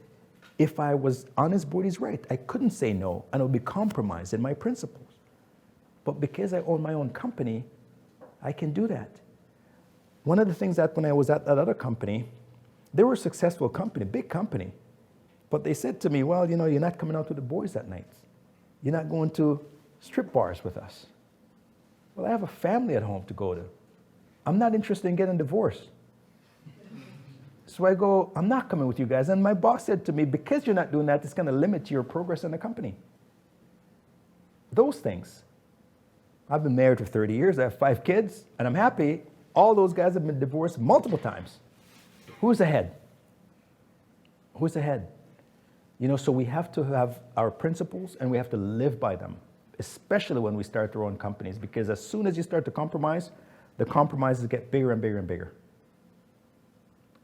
if I was on his board, he's right. I couldn't say no, and it would be compromised in my principles. But because I own my own company, I can do that. One of the things that when I was at that other company, they were a successful company, big company. But they said to me, well, you're not coming out with the boys at night. You're not going to strip bars with us. Well, I have a family at home to go to. I'm not interested in getting divorced. So I go, I'm not coming with you guys. And my boss said to me, because you're not doing that, it's going to limit your progress in the company. Those things. I've been married for 30 years. I have 5 kids, and I'm happy. All those guys have been divorced multiple times. Who's ahead? Who's ahead? So we have to have our principles, and we have to live by them, especially when we start our own companies, because as soon as you start to compromise, the compromises get bigger and bigger and bigger.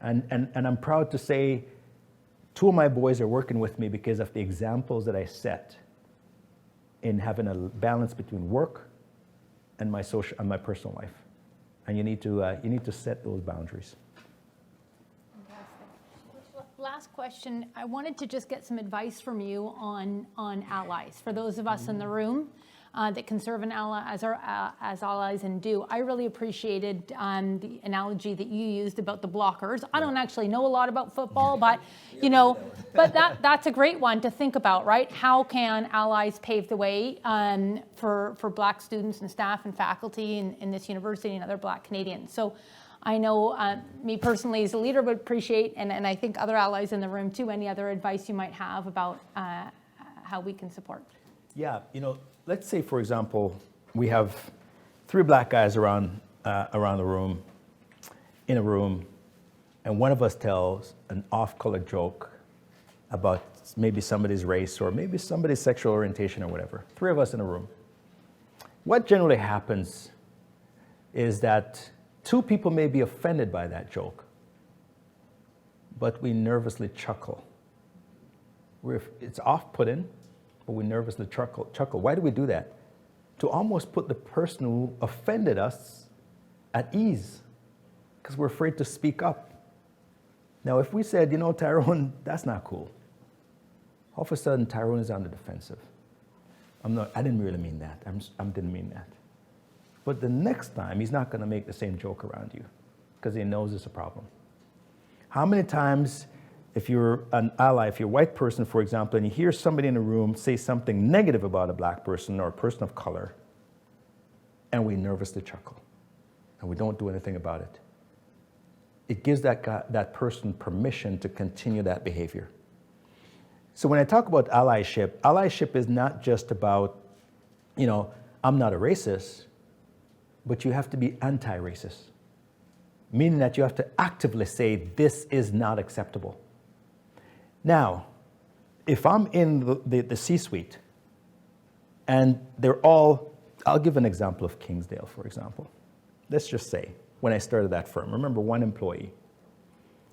And I'm proud to say 2 of my boys are working with me because of the examples that I set in having a balance between work and my social and my personal life. And you need to set those boundaries. Last question. I wanted to just get some advice from you on allies. For those of us in the room that can serve an ally as allies and do, I really appreciated the analogy that you used about the blockers. I don't actually know a lot about football, but but that's a great one to think about, right? How can allies pave the way for Black students and staff and faculty in this university and other Black Canadians? So I know me personally as a leader would appreciate, and I think other allies in the room too, any other advice you might have about how we can support. Yeah, let's say, for example, we have 3 Black guys around the room, in a room, and one of us tells an off-color joke about maybe somebody's race or maybe somebody's sexual orientation or whatever. 3 of us in a room. What generally happens is that 2 people may be offended by that joke, but we nervously chuckle. It's off-putting, but we nervously chuckle. Why do we do that? To almost put the person who offended us at ease, because we're afraid to speak up. Now, if we said, Tyrone, that's not cool, all of a sudden Tyrone is on the defensive. I didn't really mean that. I didn't mean that. But the next time, he's not going to make the same joke around you because he knows it's a problem. How many times, if you're an ally, if you're a white person, for example, and you hear somebody in the room say something negative about a Black person or a person of color, and we nervously chuckle, and we don't do anything about it. It gives that person permission to continue that behavior. So when I talk about allyship is not just about, I'm not a racist, but you have to be anti-racist, meaning that you have to actively say, this is not acceptable. Now, if I'm in the C-suite, and I'll give an example of Kingsdale, for example. Let's just say, when I started that firm, remember 1 employee.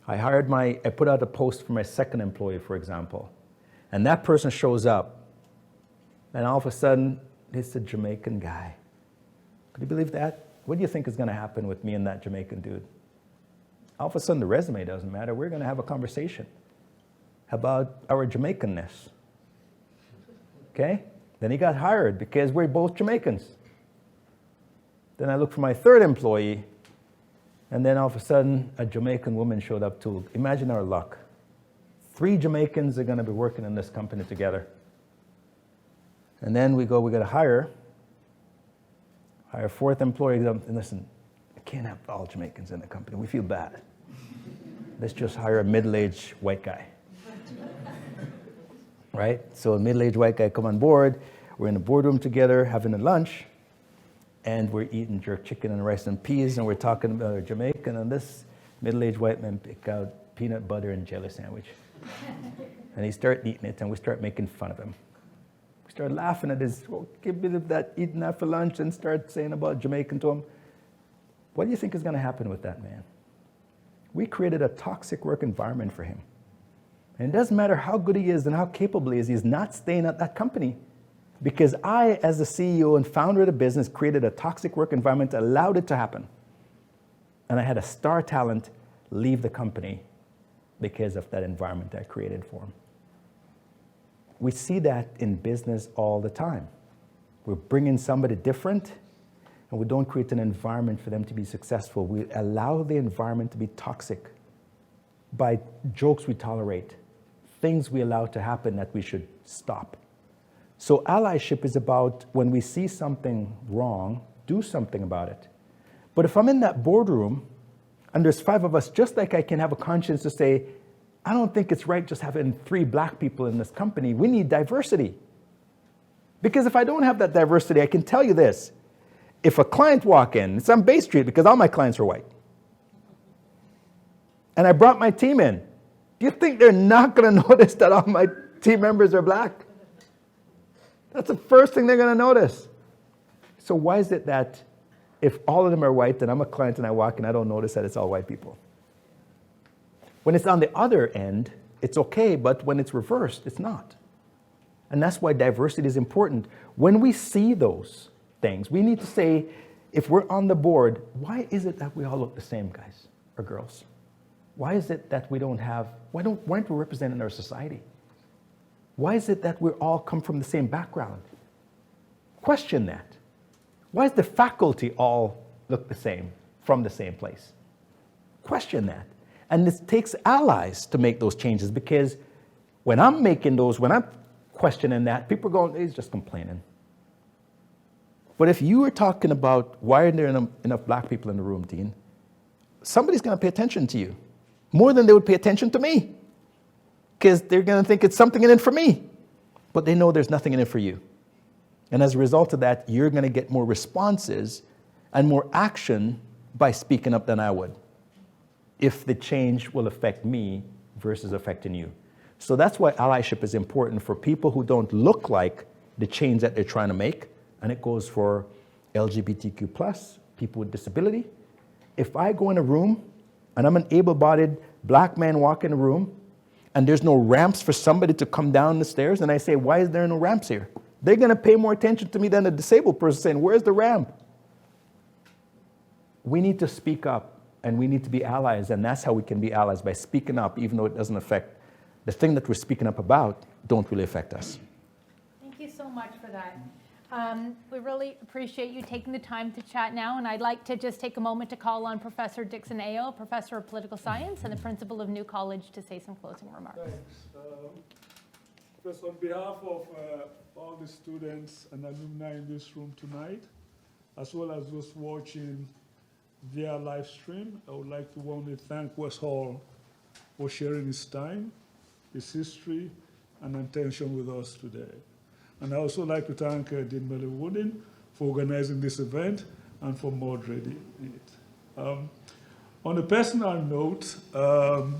I put out a post for my 2nd employee, for example, and that person shows up, and all of a sudden, it's a Jamaican guy. Could you believe that? What do you think is going to happen with me and that Jamaican dude? All of a sudden, the resume doesn't matter. We're going to have a conversation about our Jamaicanness. Okay? Then he got hired because we're both Jamaicans. Then I looked for my 3rd employee, and then all of a sudden, a Jamaican woman showed up too. Imagine our luck. 3 Jamaicans are going to be working in this company together. And then we got to hire a 4th employee. And listen, I can't have all Jamaicans in the company. We feel bad. Let's just hire a middle-aged white guy. Right? So a middle-aged white guy come on board. We're in the boardroom together having a lunch, and we're eating jerk chicken and rice and peas, and we're talking about our Jamaican, and this middle-aged white man pick out peanut butter and jelly sandwich. And he started eating it, and we start making fun of him. We started laughing at his, can't believe that, eating that for lunch, and start saying about Jamaican to him. What do you think is going to happen with that man? We created a toxic work environment for him. And it doesn't matter how good he is and how capable he is, he's not staying at that company. Because I, as the CEO and founder of the business, created a toxic work environment that allowed it to happen. And I had a star talent leave the company because of that environment I created for him. We see that in business all the time. We're bringing somebody different, and we don't create an environment for them to be successful. We allow the environment to be toxic by jokes we tolerate, things we allow to happen that we should stop. So allyship is about when we see something wrong, do something about it. But if I'm in that boardroom and there's 5 of us, just like I can have a conscience to say, I don't think it's right just having 3 Black people in this company. We need diversity. Because if I don't have that diversity, I can tell you this. If a client walk in, it's on Bay Street because all my clients are white, and I brought my team in, do you think they're not going to notice that all my team members are Black? That's the first thing they're going to notice. So why is it that if all of them are white, then I'm a client and I walk and I don't notice that it's all white people? When it's on the other end, it's okay, but when it's reversed, it's not. And that's why diversity is important. When we see those things, we need to say, if we're on the board, why is it that we all look the same, guys or girls? Why is it that we don't have, why aren't we represented in our society? Why is it that we all come from the same background? Question that. Why does the faculty all look the same, from the same place? Question that. And it takes allies to make those changes, because when I'm making those, when I'm questioning that, people are going, he's just complaining. But if you are talking about why aren't there enough black people in the room, Dean, somebody's going to pay attention to you more than they would pay attention to me, because they're going to think it's something in it for me, but they know there's nothing in it for you. And as a result of that, you're going to get more responses and more action by speaking up than I would, if the change will affect me versus affecting you. So that's why allyship is important for people who don't look like the change that they're trying to make. And it goes for LGBTQ+, people with disability. If I go in a room and I'm an able-bodied black man walk in a room and there's no ramps for somebody to come down the stairs, and I say, why is there no ramps here? They're going to pay more attention to me than a disabled person saying, where's the ramp? We need to speak up, and we need to be allies, and that's how we can be allies, by speaking up, even though it doesn't affect the thing that we're speaking up about, don't really affect us. Thank you so much for that. We really appreciate you taking the time to chat now, and I'd like to just take a moment to call on Professor Dixon Ayo, Professor of Political Science and the Principal of New College, to say some closing remarks. Thanks. First, on behalf of all the students and alumni in this room tonight, as well as those watching via live stream, I would like to warmly thank Wes Hall for sharing his time, his history, and attention with us today. And I also like to thank Dean Melanie Woodin for organizing this event and for moderating it. On a personal note, I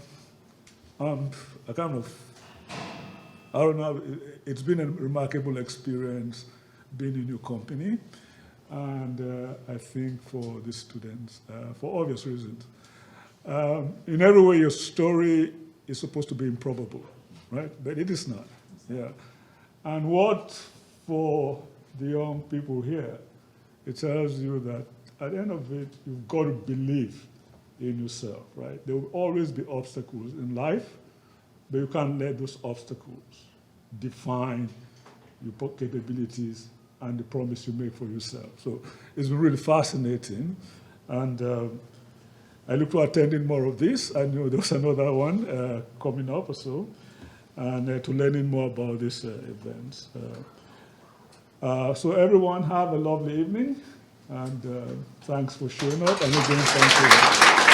don't know, it's been a remarkable experience being in your company, and I think for the students, for obvious reasons. In every way, your story is supposed to be improbable, right? But it is not, yeah. And what, for the young people here, it tells you that at the end of it, you've got to believe in yourself, right? There will always be obstacles in life, but you can't let those obstacles define your capabilities and the promise you make for yourself. So it's been really fascinating, and I look forward to attending more of this. I know there's another one coming up or so, and to learning more about these events. So everyone have a lovely evening, and thanks for showing up, and again, thank you.